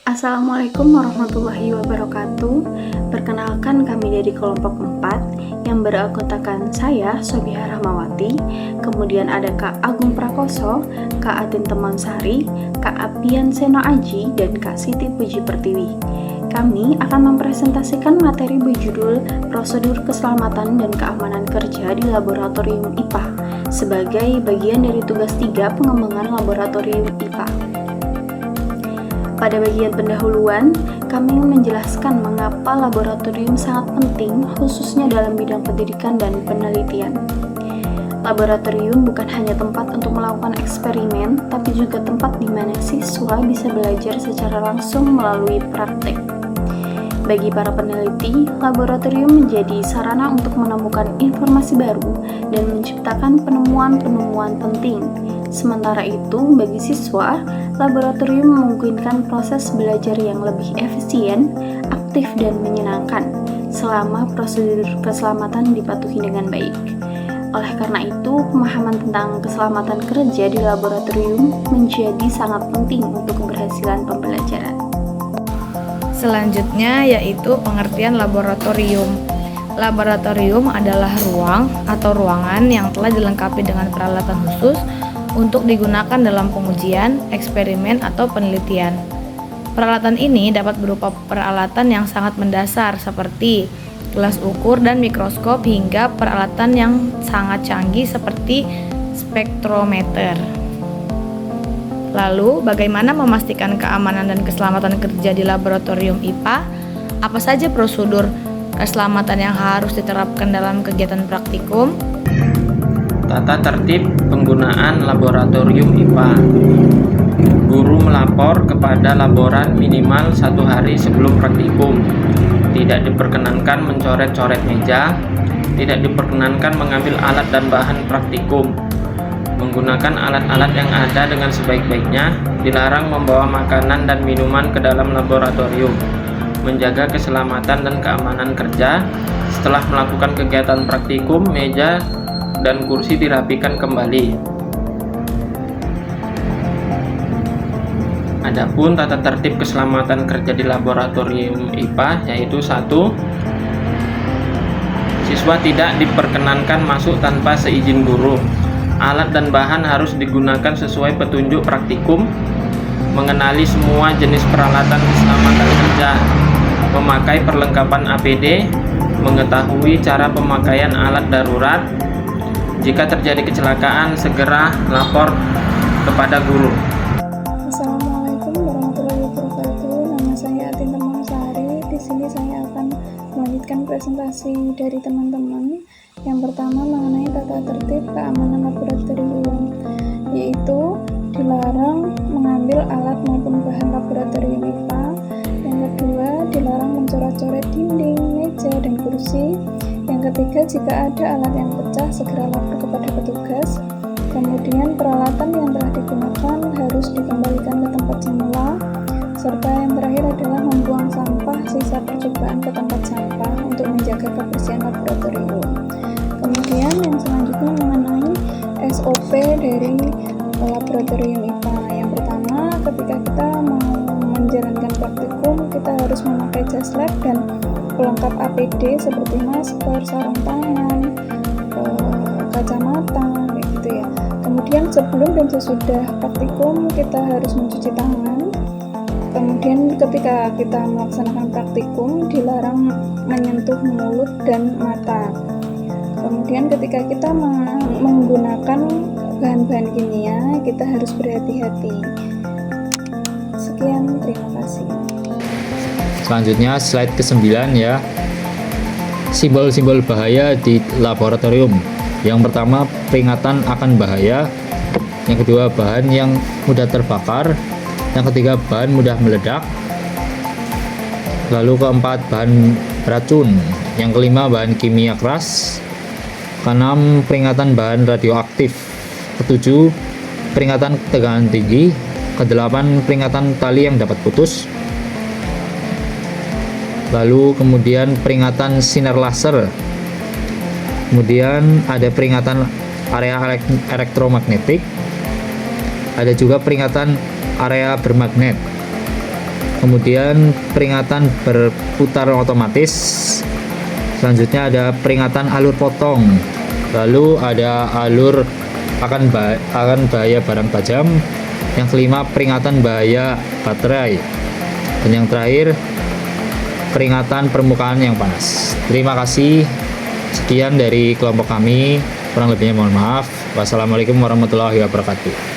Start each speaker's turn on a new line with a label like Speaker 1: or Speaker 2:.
Speaker 1: Assalamualaikum warahmatullahi wabarakatuh. Perkenalkan, kami dari kelompok 4 yang beranggotakan saya, Sobiha Rahmawati, kemudian ada Kak Agung Prakoso, Kak Atin Temonsari, Kak Apian Seno Aji, dan Kak Siti Puji Pertiwi. Kami akan mempresentasikan materi berjudul Prosedur Keselamatan dan Keamanan Kerja di Laboratorium IPA sebagai bagian dari tugas 3 pengembangan laboratorium IPA. Pada bagian pendahuluan, kami menjelaskan mengapa laboratorium sangat penting khususnya dalam bidang pendidikan dan penelitian. Laboratorium bukan hanya tempat untuk melakukan eksperimen, tapi juga tempat di mana siswa bisa belajar secara langsung melalui praktek. Bagi para peneliti, laboratorium menjadi sarana untuk menemukan informasi baru dan menciptakan penemuan-penemuan penting. Sementara itu, bagi siswa, laboratorium memungkinkan proses belajar yang lebih efisien, aktif, dan menyenangkan selama prosedur keselamatan dipatuhi dengan baik. Oleh karena itu, pemahaman tentang keselamatan kerja di laboratorium menjadi sangat penting untuk keberhasilan pembelajaran.
Speaker 2: Selanjutnya yaitu pengertian laboratorium. Laboratorium adalah ruang atau ruangan yang telah dilengkapi dengan peralatan khusus untuk digunakan dalam pengujian, eksperimen, atau penelitian. Peralatan ini dapat berupa peralatan yang sangat mendasar seperti gelas ukur dan mikroskop hingga peralatan yang sangat canggih seperti spektrometer. Lalu, bagaimana memastikan keamanan dan keselamatan kerja di laboratorium IPA? Apa saja prosedur keselamatan yang harus diterapkan dalam kegiatan praktikum?
Speaker 3: Tata tertib penggunaan laboratorium IPA. Guru melapor kepada laboran minimal 1 hari sebelum praktikum. Tidak diperkenankan mencoret-coret meja. Tidak diperkenankan mengambil alat dan bahan praktikum. Menggunakan alat-alat yang ada dengan sebaik-baiknya. Dilarang membawa makanan dan minuman ke dalam laboratorium. Menjaga keselamatan dan keamanan kerja. Setelah melakukan kegiatan praktikum, meja dan kursi dirapikan kembali. Adapun tata tertib keselamatan kerja di laboratorium IPA yaitu 1. Siswa tidak diperkenankan masuk tanpa seizin guru. Alat dan bahan harus digunakan sesuai petunjuk praktikum. Mengenali semua jenis peralatan keselamatan kerja. Memakai perlengkapan APD. Mengetahui cara pemakaian alat darurat. Jika terjadi kecelakaan, segera lapor kepada guru.
Speaker 4: Assalamualaikum warahmatullahi wabarakatuh. Nama saya Atin Temonsari. Di sini saya akan melanjutkan presentasi dari teman-teman. Yang pertama mengenai tata tertib keamanan laboratorium, yaitu dilarang mengambil alat maupun bahan laboratorium IPA. Yang kedua, dilarang mencoret-coret dinding, meja, dan kursi. Yang ketiga, jika ada alat yang pecah, segera lapor kepada petugas. Kemudian, peralatan yang telah digunakan harus dikembalikan ke tempat semula. Serta yang terakhir adalah membuang sampah sisa percobaan ke tempat sampah untuk menjaga kebersihan laboratorium. Kemudian, yang selanjutnya mengenai SOP dari laboratorium IPA. Yang pertama, ketika kita mau menjalankan praktikum, kita harus memakai jas lab dan pelengkap APD seperti masker, sarung tangan, kacamata, kayak gitu ya. Kemudian sebelum dan sesudah praktikum kita harus mencuci tangan. Kemudian ketika kita melaksanakan praktikum dilarang menyentuh mulut dan mata. Kemudian ketika kita menggunakan bahan-bahan kimia kita harus berhati-hati. Sekian, terima kasih.
Speaker 5: Selanjutnya slide ke-9 ya. Simbol-simbol bahaya di laboratorium. Yang pertama, peringatan akan bahaya. Yang kedua, bahan yang mudah terbakar. Yang ketiga, bahan mudah meledak. Lalu keempat, bahan racun. Yang kelima, bahan kimia keras. Keenam, peringatan bahan radioaktif. Ketujuh, peringatan ketegangan tinggi. Kedelapan, peringatan tali yang dapat putus. Lalu kemudian peringatan sinar laser. Kemudian ada peringatan area elektromagnetik. Ada juga peringatan area bermagnet. kemudian peringatan berputar otomatis, selanjutnya ada peringatan alur potong, lalu ada alur akan bahaya barang tajam, yang kelima peringatan bahaya baterai, dan yang terakhir peringatan permukaan yang panas. Terima kasih, sekian dari kelompok kami, kurang lebihnya mohon maaf. Wassalamualaikum warahmatullahi wabarakatuh.